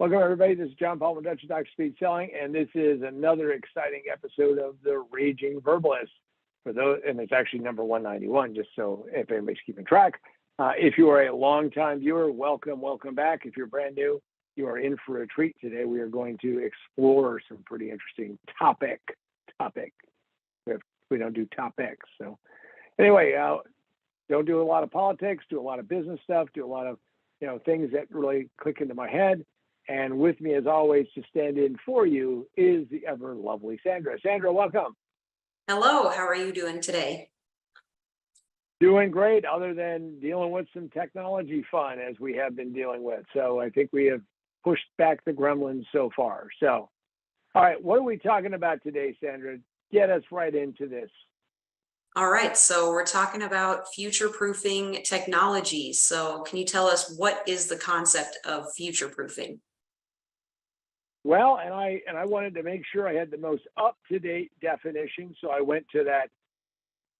Welcome, everybody. This is John Palmer, Dutch Dr. Speed Selling, and this is another exciting episode of the Raging Verbalist. For those, and it's actually number 191, just so if anybody's keeping track. If you are a longtime viewer, welcome back. If you're brand new, you are in for a treat today. We are going to explore some pretty interesting topic. We don't do topics. So anyway, don't do a lot of politics, do a lot of business stuff, do a lot of things that really click into my head. And with me, as always, to stand in for you is the ever lovely Sandra. Sandra, welcome. Hello, how are you doing today? Doing great, other than dealing with some technology fun as we have been dealing with. So I think we have pushed back the gremlins so far. So, all right, what are we talking about today, Sandra? Get us right into this. All right, so we're talking about future-proofing technology. So can you tell us what is the concept of future-proofing? Well, and I wanted to make sure I had the most up-to-date definition, so I went to that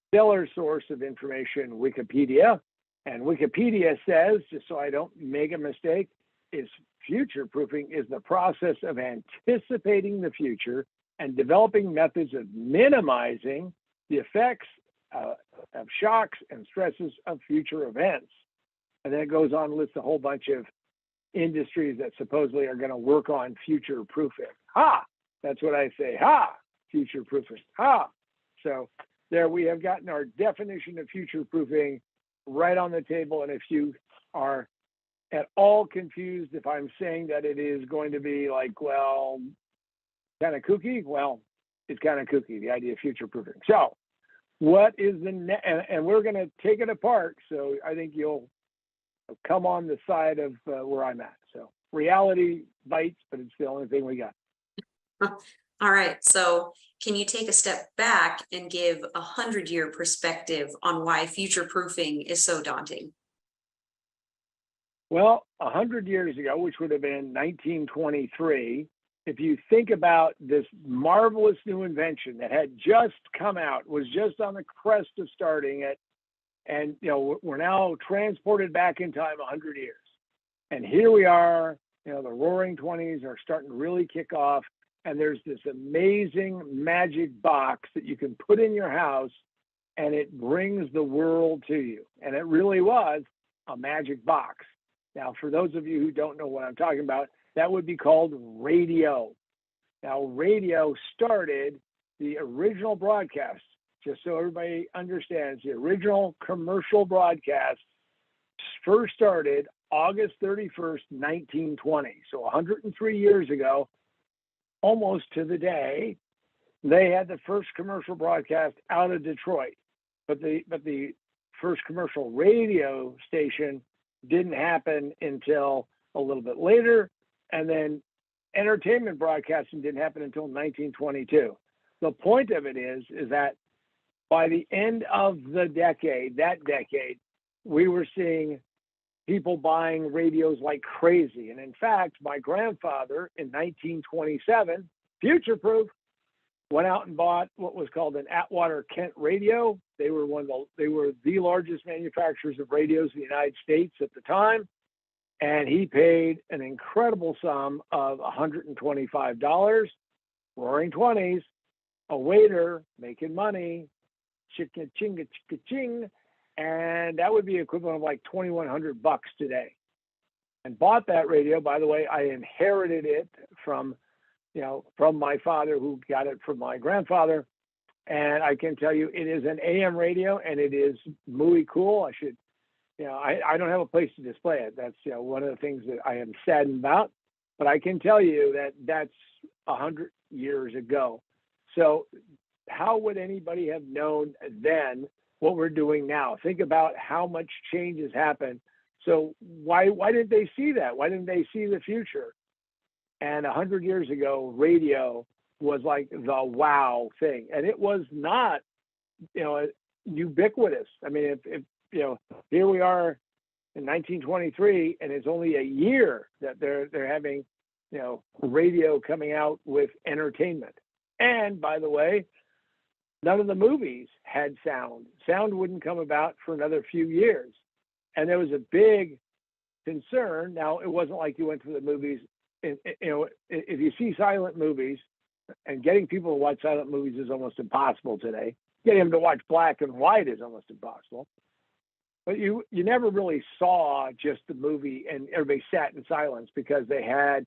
stellar source of information, Wikipedia. And Wikipedia says, just so I don't make a mistake, is future-proofing is the process of anticipating the future and developing methods of minimizing the effects of shocks and stresses of future events. And then it goes on to list a whole bunch of industries that supposedly are going to work on future proofing. That's what I say. Future proofing. So there we have gotten our definition of future proofing right on the table. And if you are at all confused if I'm saying that it is going to be like, well, kind of kooky, well, it's kind of kooky, the idea of future proofing. So what is and we're going to take it apart. So I think you'll come on the side of where I'm at. So reality bites, but it's the only thing we got. All right. So can you take a step back and give 100-year perspective on why future proofing is so daunting? Well, 100 years ago, which would have been 1923, if you think about this marvelous new invention that had just come out, was just on the crest of starting it, and we're now transported back in time 100 years. And here we are, the roaring 20s are starting to really kick off. And there's this amazing magic box that you can put in your house and it brings the world to you. And it really was a magic box. Now, for those of you who don't know what I'm talking about, that would be called radio. Now, radio started the original broadcast. Just so everybody understands, the original commercial broadcast first started August 31st, 1920. So 103 years ago, almost to the day, they had the first commercial broadcast out of Detroit. But the first commercial radio station didn't happen until a little bit later. And then entertainment broadcasting didn't happen until 1922. The point of it is that by the end of that decade, we were seeing people buying radios like crazy. And in fact, my grandfather in 1927, future-proof, went out and bought what was called an Atwater Kent radio. They were the largest manufacturers of radios in the United States at the time. And he paid an incredible sum of $125, roaring 20s, a waiter making money, chicka chinga chicka ching, and that would be equivalent of like $2,100 today. And bought that radio. By the way, I inherited it from my father, who got it from my grandfather. And I can tell you, it is an AM radio, and it is muy cool. I don't have a place to display it. That's one of the things that I am saddened about. But I can tell you that that's 100 years ago. So how would anybody have known then what we're doing now? Think about how much change has happened. So why didn't they see that? Why didn't they see the future? And 100 years ago, radio was like the wow thing. And it was not, ubiquitous. I mean, if here we are in 1923, and it's only a year that they're having, radio coming out with entertainment. And by the way, none of the movies had sound. Sound wouldn't come about for another few years. And there was a big concern. Now, it wasn't like you went to the movies if you see silent movies, and getting people to watch silent movies is almost impossible today. Getting them to watch black and white is almost impossible. But you never really saw just the movie and everybody sat in silence, because they had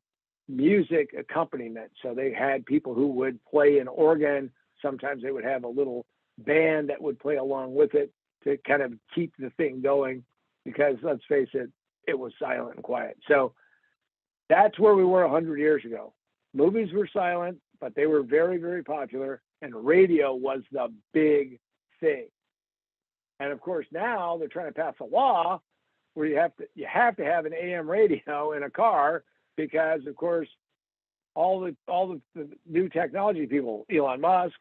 music accompaniment. So they had people who would play an organ. Sometimes they would have a little band that would play along with it to kind of keep the thing going, because let's face it, it was silent and quiet. So that's where we were 100 years ago. Movies were silent, but they were very, very popular, and radio was the big thing. And of course, now they're trying to pass a law where you have to have an AM radio in a car, because of course, all the new technology people, Elon Musk,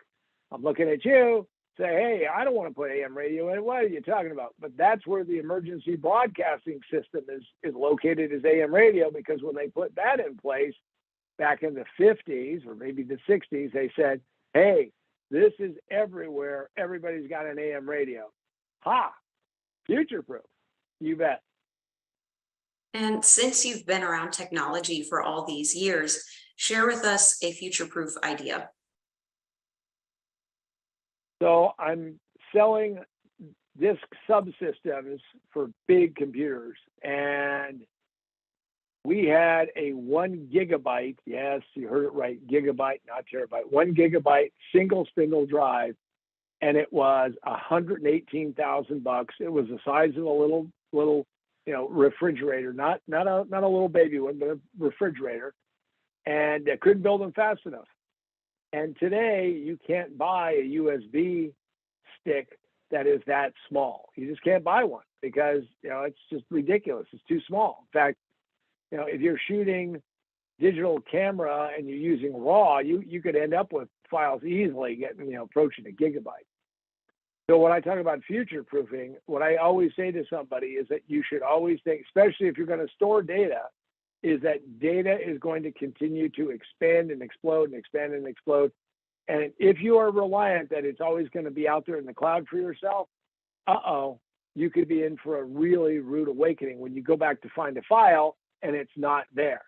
I'm looking at you, say, hey, I don't want to put AM radio in. What are you talking about? But that's where the emergency broadcasting system is located, as AM radio, because when they put that in place back in the 50s or maybe the 60s, they said, hey, this is everywhere. Everybody's got an AM radio. Ha! Future-proof. You bet. And since you've been around technology for all these years, share with us a future-proof idea. So I'm selling disk subsystems for big computers, and we had a 1 gigabyte, yes, you heard it right, gigabyte, not terabyte, 1 gigabyte single spindle drive, and it was $118,000. It was the size of a little refrigerator, not a little baby one, but a refrigerator, and I couldn't build them fast enough. And today you can't buy a USB stick that is that small. You just can't buy one, because it's just ridiculous. It's too small. In fact, if you're shooting digital camera and you're using RAW, you could end up with files easily getting approaching a gigabyte. So when I talk about future proofing, what I always say to somebody is that you should always think, especially if you're going to store data, is that data is going to continue to expand and explode and expand and explode. And if you are reliant that it's always going to be out there in the cloud for yourself, you could be in for a really rude awakening when you go back to find a file and it's not there.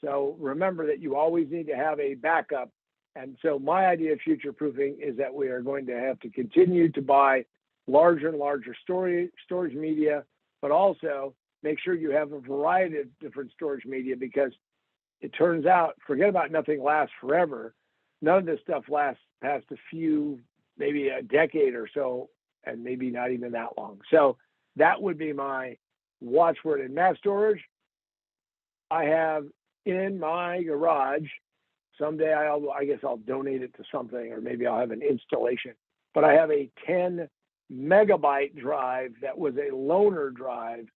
So remember that you always need to have a backup. And so my idea of future proofing is that we are going to have to continue to buy larger and larger storage media, but also make sure you have a variety of different storage media, because it turns out, forget about nothing lasts forever. None of this stuff lasts past a few, maybe a decade or so, and maybe not even that long. So that would be my watchword. In mass storage, I have in my garage, someday I guess I'll donate it to something, or maybe I'll have an installation, but I have a 10 megabyte drive that was a loaner drive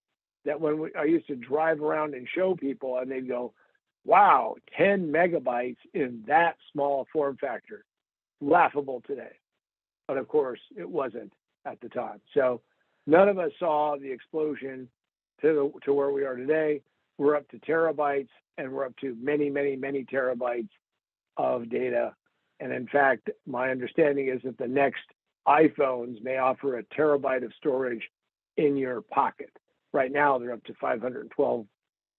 that I used to drive around and show people, and they'd go, wow, 10 megabytes in that small form factor. Laughable today. But of course, it wasn't at the time. So none of us saw the explosion to where we are today. We're up to terabytes, and we're up to many, many, many terabytes of data. And in fact, my understanding is that the next iPhones may offer a terabyte of storage in your pocket. Right now, they're up to 512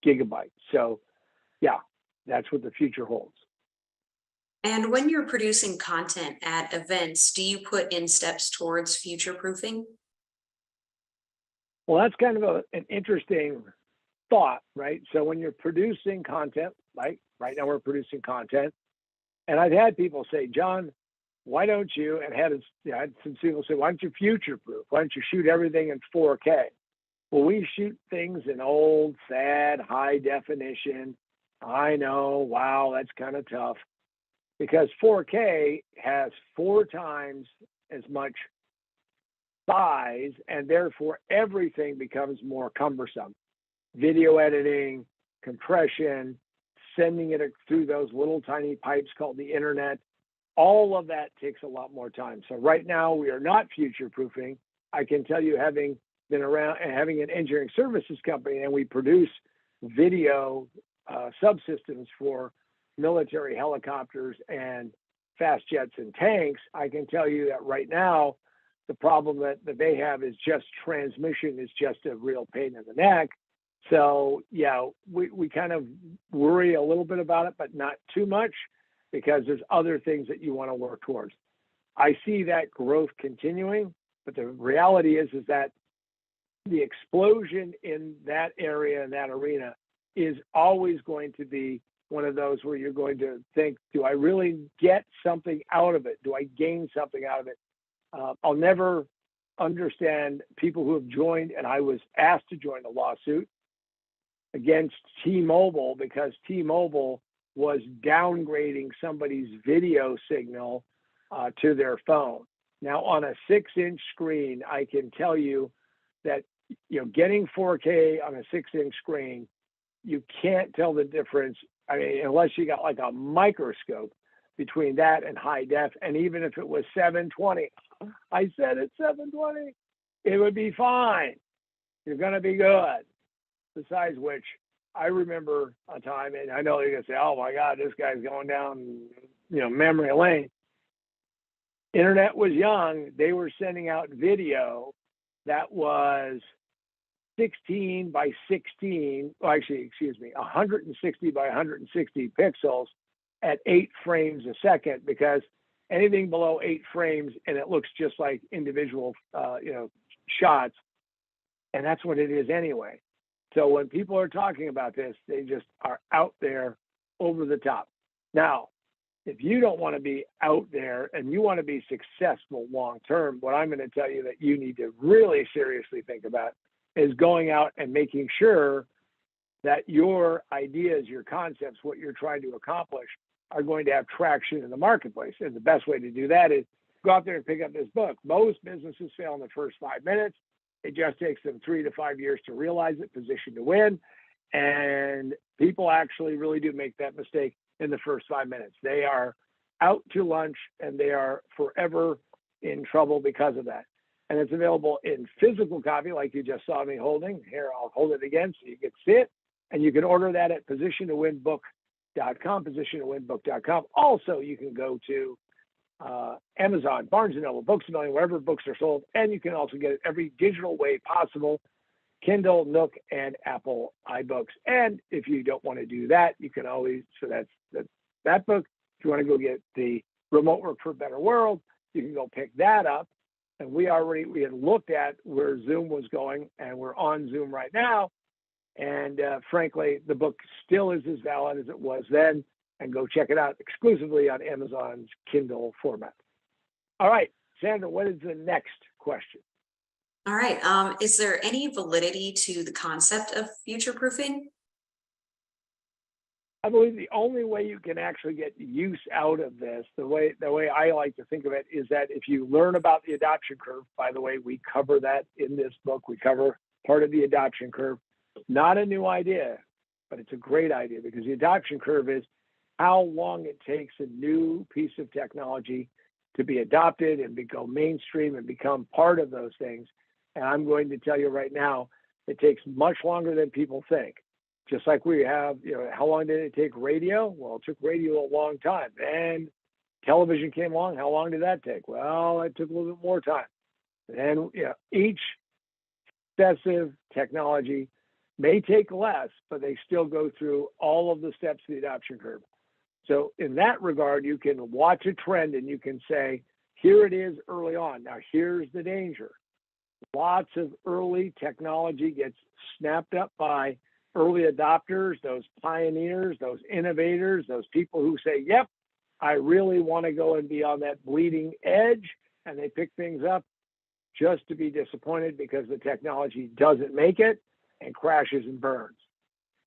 gigabytes. So yeah, that's what the future holds. And when you're producing content at events, do you put in steps towards future proofing? Well, that's kind of an interesting thought, right? So when you're producing content, like right now we're producing content, and I've had people say, John, why don't you, and I had some people say, why don't you future proof? Why don't you shoot everything in 4K? Well, we shoot things in old, sad, high definition. I know, wow, that's kind of tough, because 4K has 4 times as much size, and therefore everything becomes more cumbersome. Video editing, compression, sending it through those little tiny pipes called the internet, all of that takes a lot more time. So right now we are not future proofing. I can tell you, having been around and having an engineering services company, and we produce video subsystems for military helicopters and fast jets and tanks, I can tell you that right now, the problem that they have is just transmission is just a real pain in the neck. So yeah, we kind of worry a little bit about it, but not too much because there's other things that you want to work towards. I see that growth continuing, but the reality is that the explosion in that area, in that arena, is always going to be one of those where you're going to think, do I really get something out of it? Do I gain something out of it? I'll never understand people who have joined, and I was asked to join a lawsuit against T-Mobile because T-Mobile was downgrading somebody's video signal to their phone. Now, on a 6-inch screen, I can tell you that getting 4K on a 6-inch screen, you can't tell the difference. I mean, unless you got like a microscope between that and high def, and even if it was 720, I said it's 720, it would be fine. You're going to be good. Besides which, I remember a time, and I know you're going to say, oh my God, this guy's going down, memory lane. Internet was young. They were sending out video that was 16 by 16, well, actually, excuse me, 160 by 160 pixels at 8 frames a second, because anything below 8 frames and it looks just like individual, shots, and that's what it is anyway. So when people are talking about this, they just are out there over the top. Now, if you don't want to be out there and you want to be successful long term, what I'm going to tell you that you need to really seriously think about is going out and making sure that your ideas, your concepts, what you're trying to accomplish are going to have traction in the marketplace. And the best way to do that is go out there and pick up this book. Most businesses fail in the first 5 minutes. It just takes them 3 to 5 years to realize it, position to win. And people actually really do make that mistake in the first 5 minutes. They are out to lunch and they are forever in trouble because of that. And it's available in physical copy, like you just saw me holding. Here, I'll hold it again so you can see it. And you can order that at positiontowinbook.com, positiontowinbook.com. Also, you can go to Amazon, Barnes & Noble, Books A Million, wherever books are sold. And you can also get it every digital way possible, Kindle, Nook, and Apple iBooks. And if you don't want to do that, you can always, so that's that book. If you want to go get the Remote Work for a Better World, you can go pick that up. And we had looked at where Zoom was going, and we're on Zoom right now. And frankly, the book still is as valid as it was then. And go check it out exclusively on Amazon's Kindle format. All right, Sandra, what is the next question? All right. Is there any validity to the concept of future proofing? I believe the only way you can actually get use out of this, the way I like to think of it, is that if you learn about the adoption curve, by the way, we cover that in this book. We cover part of the adoption curve. Not a new idea, but it's a great idea, because the adoption curve is how long it takes a new piece of technology to be adopted and become mainstream and become part of those things. And I'm going to tell you right now, it takes much longer than people think. Just like we have, how long did it take radio? Well, it took radio a long time. And television came along. How long did that take? Well, it took a little bit more time. And each successive technology may take less, but they still go through all of the steps of the adoption curve. So in that regard, you can watch a trend and you can say, here it is early on. Now, here's the danger. Lots of early technology gets snapped up by early adopters, those pioneers, those innovators, those people who say, yep, I really want to go and be on that bleeding edge. And they pick things up just to be disappointed because the technology doesn't make it and crashes and burns.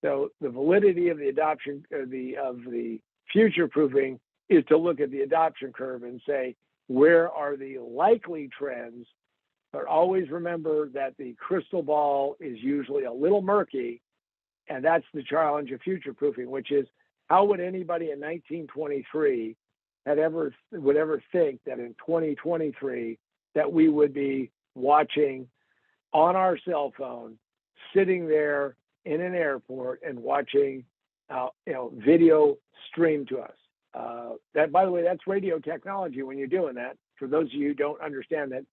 So the validity of the adoption of the future proofing is to look at the adoption curve and say, where are the likely trends? But always remember that the crystal ball is usually a little murky. And that's the challenge of future proofing, which is, how would anybody in 1923 would ever think that in 2023 that we would be watching on our cell phone, sitting there in an airport and watching video streamed to us. That, by the way, that's radio technology when you're doing that. For those of you who don't understand that,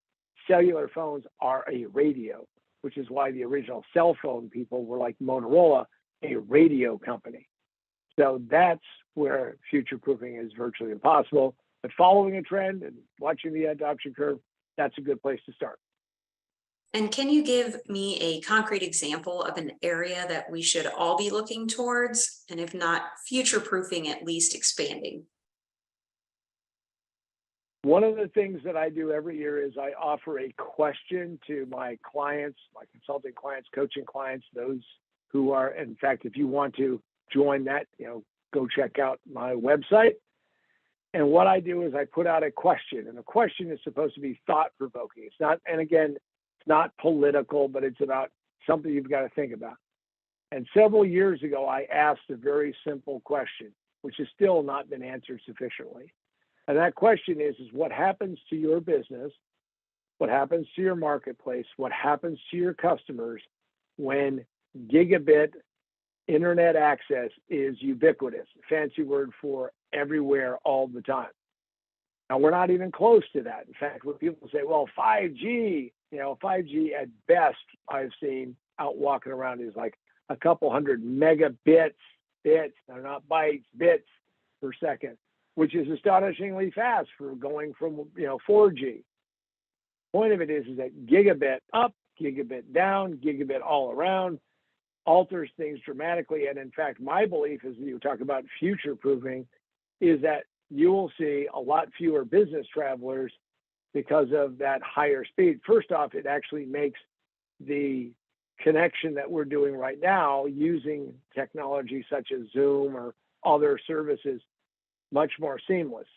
cellular phones are a radio. which is why the original cell phone people were like Motorola, a radio company. So that's where future-proofing is virtually impossible. But following a trend and watching the adoption curve, that's a good place to start. And can you give me a concrete example of an area that we should all be looking towards? And if not future-proofing, at least expanding? One of the things that I do every year is I offer a question to my clients, my consulting clients, coaching clients, those who are, in fact, if you want to join that, go check out my website. And what I do is I put out a question, and the question is supposed to be thought-provoking. It's not, and again, it's not political, but it's about something you've got to think about. And several years ago, I asked a very simple question, which has still not been answered sufficiently. And that question is what happens to your business? What happens to your marketplace? What happens to your customers when gigabit internet access is ubiquitous? Fancy word for everywhere all the time. Now, we're not even close to that. In fact, when people say, well, 5G, 5G at best I've seen out walking around is like a couple hundred megabits, they're not bytes, bits per second, which is astonishingly fast for going from 4G. Point of it is that gigabit up, gigabit down, gigabit all around alters things dramatically. And in fact, my belief is, you talk about future proofing, is that you will see a lot fewer business travelers because of that higher speed. First off, it actually makes the connection that we're doing right now using technology such as Zoom or other services much more seamless.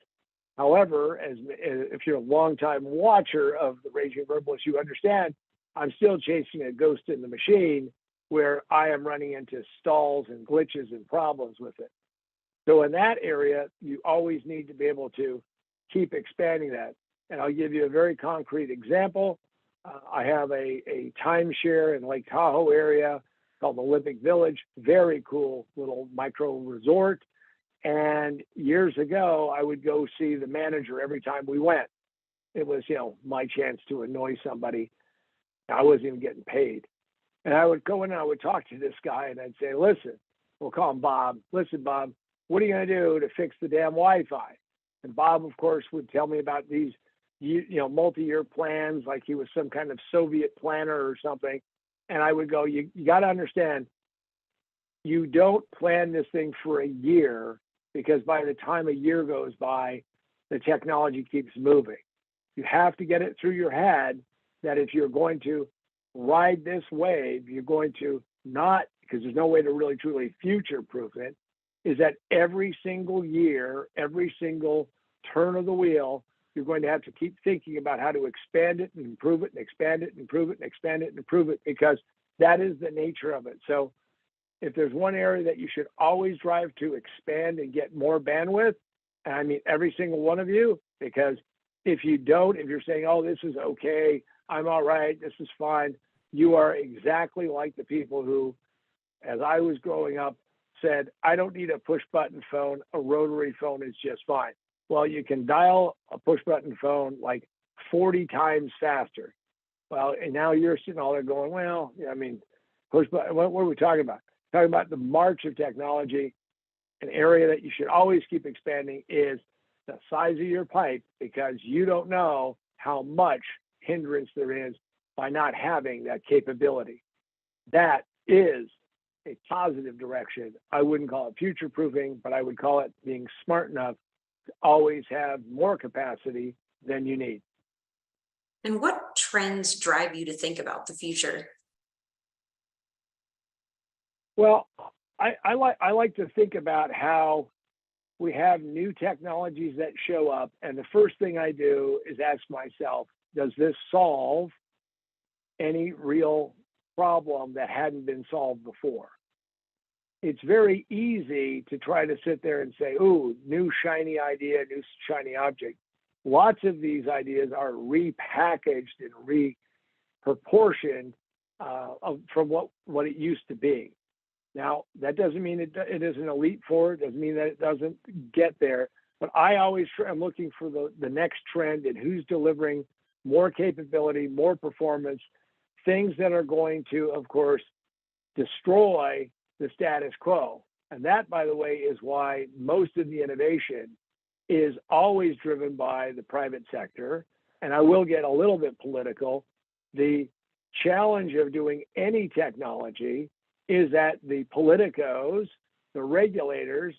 However, if you're a longtime watcher of the Raging Verbalist, you understand I'm still chasing a ghost in the machine where I am running into stalls and glitches and problems with it. So in that area, you always need to be able to keep expanding that. And I'll give you a very concrete example. I have a timeshare in Lake Tahoe area called Olympic Village, very cool little micro resort. And years ago, I would go see the manager every time we went. It was, my chance to annoy somebody. I wasn't even getting paid. And I would go in and I would talk to this guy and I'd say, listen, we'll call him Bob. Listen, Bob, what are you going to do to fix the damn Wi-Fi? And Bob, of course, would tell me about these, multi-year plans, like he was some kind of Soviet planner or something. And I would go, you got to understand, you don't plan this thing for a year, because by the time a year goes by, the technology keeps moving. You have to get it through your head that if you're going to ride this wave, you're going to not, because there's no way to really truly future-proof it, is that every single year, every single turn of the wheel, you're going to have to keep thinking about how to expand it and improve it and expand it and improve it and expand it and improve it, because that is the nature of it. So if there's one area that you should always drive to expand and get more bandwidth, and I mean every single one of you, because if you don't, if you're saying, oh, this is okay, I'm all right, this is fine, you are exactly like the people who, as I was growing up, said, I don't need a push button phone, a rotary phone is just fine. Well, you can dial a push button phone like 40 times faster. Well, and now you're sitting all there going, well, push button, what are we talking about? Talking about the march of technology. An area that you should always keep expanding is the size of your pipe, because you don't know how much hindrance there is by not having that capability. That is a positive direction. I wouldn't call it future-proofing, but I would call it being smart enough to always have more capacity than you need. And what trends drive you to think about the future? Well, I like to think about how we have new technologies that show up, and the first thing I do is ask myself, does this solve any real problem that hadn't been solved before? It's very easy to try to sit there and say, ooh, new shiny idea, new shiny object. Lots of these ideas are repackaged and reproportioned from what it used to be. Now, that doesn't mean it isn't a leap forward, doesn't mean that it doesn't get there, but I always am looking for the next trend and who's delivering more capability, more performance, things that are going to, of course, destroy the status quo. And that, by the way, is why most of the innovation is always driven by the private sector. And I will get a little bit political. The challenge of doing any technology is that the politicos, the regulators,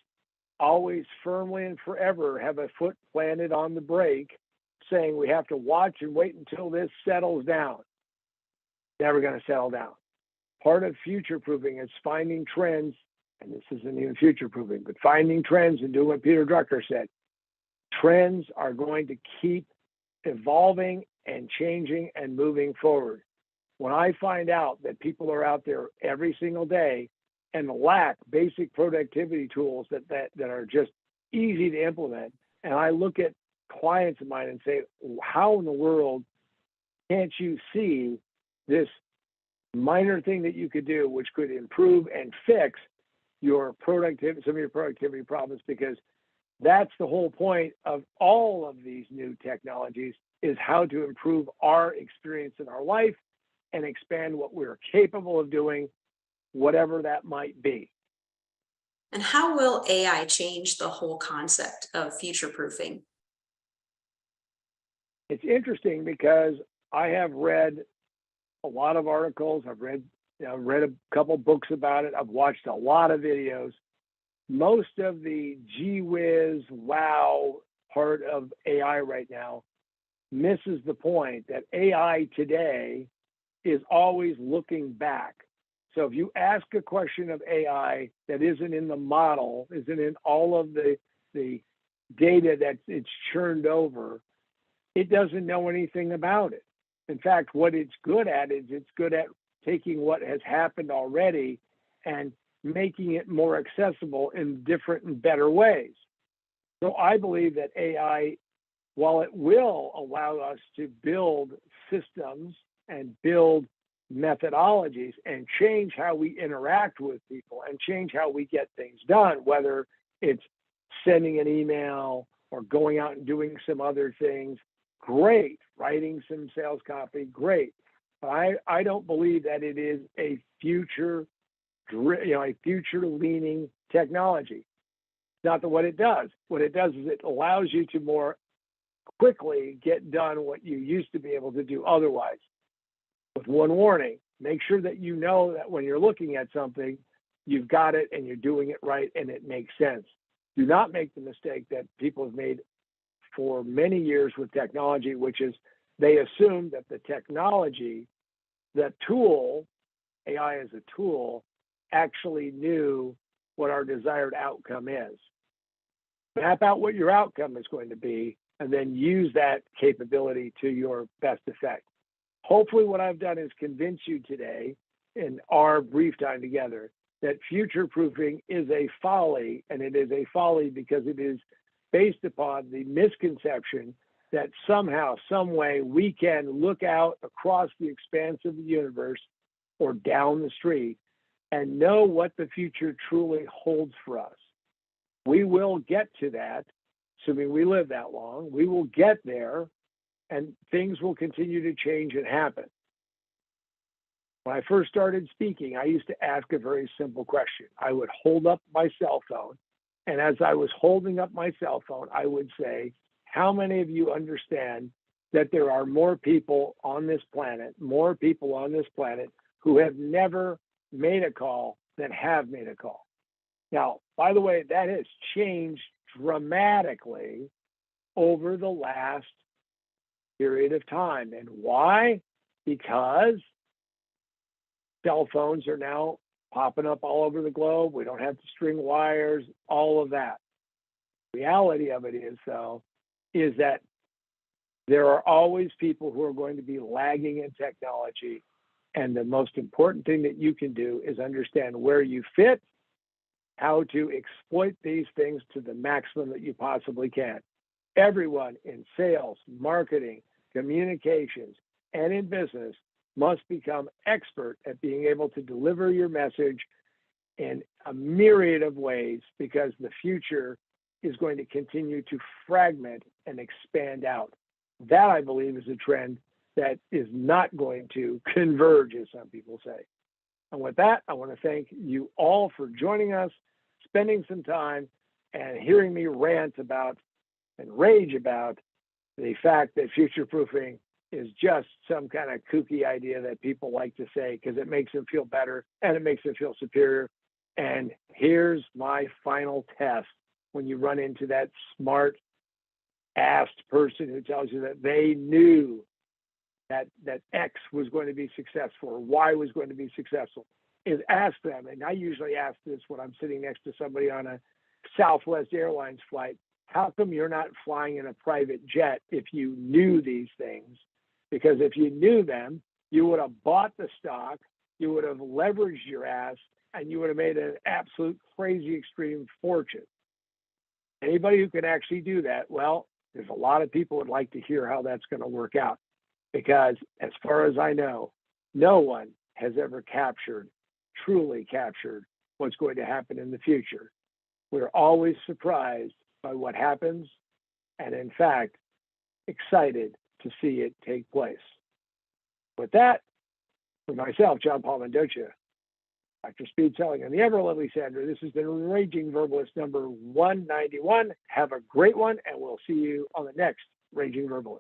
always firmly and forever have a foot planted on the brake, saying we have to watch and wait until this settles down. Never going to settle down. Part of future-proofing is finding trends, and this isn't even future-proofing, but finding trends and doing what Peter Drucker said. Trends are going to keep evolving and changing and moving forward. When I find out that people are out there every single day and lack basic productivity tools that are just easy to implement, and I look at clients of mine and say, how in the world can't you see this minor thing that you could do which could improve and fix your productivity, some of your productivity problems? Because that's the whole point of all of these new technologies, is how to improve our experience in our life and expand what we're capable of doing, whatever that might be. And how will AI change the whole concept of future proofing? It's interesting because I have read a lot of articles. I've read a couple books about it. I've watched a lot of videos. Most of the gee whiz, wow part of AI right now misses the point that AI today is always looking back. So if you ask a question of AI that isn't in the model, isn't in all of the data that it's churned over, it doesn't know anything about it. In fact, what it's good at is it's good at taking what has happened already and making it more accessible in different and better ways. So I believe that AI, while it will allow us to build systems and build methodologies and change how we interact with people and change how we get things done, whether it's sending an email or going out and doing some other things, great. Writing some sales copy, great. But I don't believe that it is a future-leaning technology. Not that what it does. What it does is it allows you to more quickly get done what you used to be able to do otherwise. With one warning, make sure that you know that when you're looking at something, you've got it and you're doing it right and it makes sense. Do not make the mistake that people have made for many years with technology, which is they assume that the technology, the tool, AI as a tool, actually knew what our desired outcome is. Map out what your outcome is going to be and then use that capability to your best effect. Hopefully what I've done is convince you today in our brief time together that future proofing is a folly, and it is a folly because it is based upon the misconception that somehow, some way, we can look out across the expanse of the universe or down the street and know what the future truly holds for us. We will get to that, assuming we live that long. We will get there, and things will continue to change and happen. When I first started speaking, I used to ask a very simple question. I would hold up my cell phone, and as I was holding up my cell phone, I would say, how many of you understand that there are more people on this planet who have never made a call than have made a call? Now, by the way, that has changed dramatically over the last period of time. And why? Because cell phones are now popping up all over the globe. We don't have to string wires, all of that. Reality of it is, though, is that there are always people who are going to be lagging in technology. And the most important thing that you can do is understand where you fit, how to exploit these things to the maximum that you possibly can. Everyone in sales, marketing, communications, and in business must become expert at being able to deliver your message in a myriad of ways, because the future is going to continue to fragment and expand out. That, I believe, is a trend that is not going to converge, as some people say. And with that, I want to thank you all for joining us, spending some time, and hearing me rant about and rage about the fact that future-proofing is just some kind of kooky idea that people like to say because it makes them feel better and it makes them feel superior. And here's my final test when you run into that smart assed person who tells you that they knew that X was going to be successful or Y was going to be successful, is ask them, and I usually ask this when I'm sitting next to somebody on a Southwest Airlines flight, how come you're not flying in a private jet if you knew these things? Because if you knew them, you would have bought the stock, you would have leveraged your ass, and you would have made an absolute crazy extreme fortune. Anybody who can actually do that, well, there's a lot of people would like to hear how that's going to work out. Because as far as I know, no one has ever truly captured what's going to happen in the future. We're always surprised by what happens, and in fact, excited to see it take place. With that, for myself, John Paul Mendoza, Dr. Speed Selling, and the ever lovely Sandra, this has been Raging Verbalist number 191. Have a great one, and we'll see you on the next Raging Verbalist.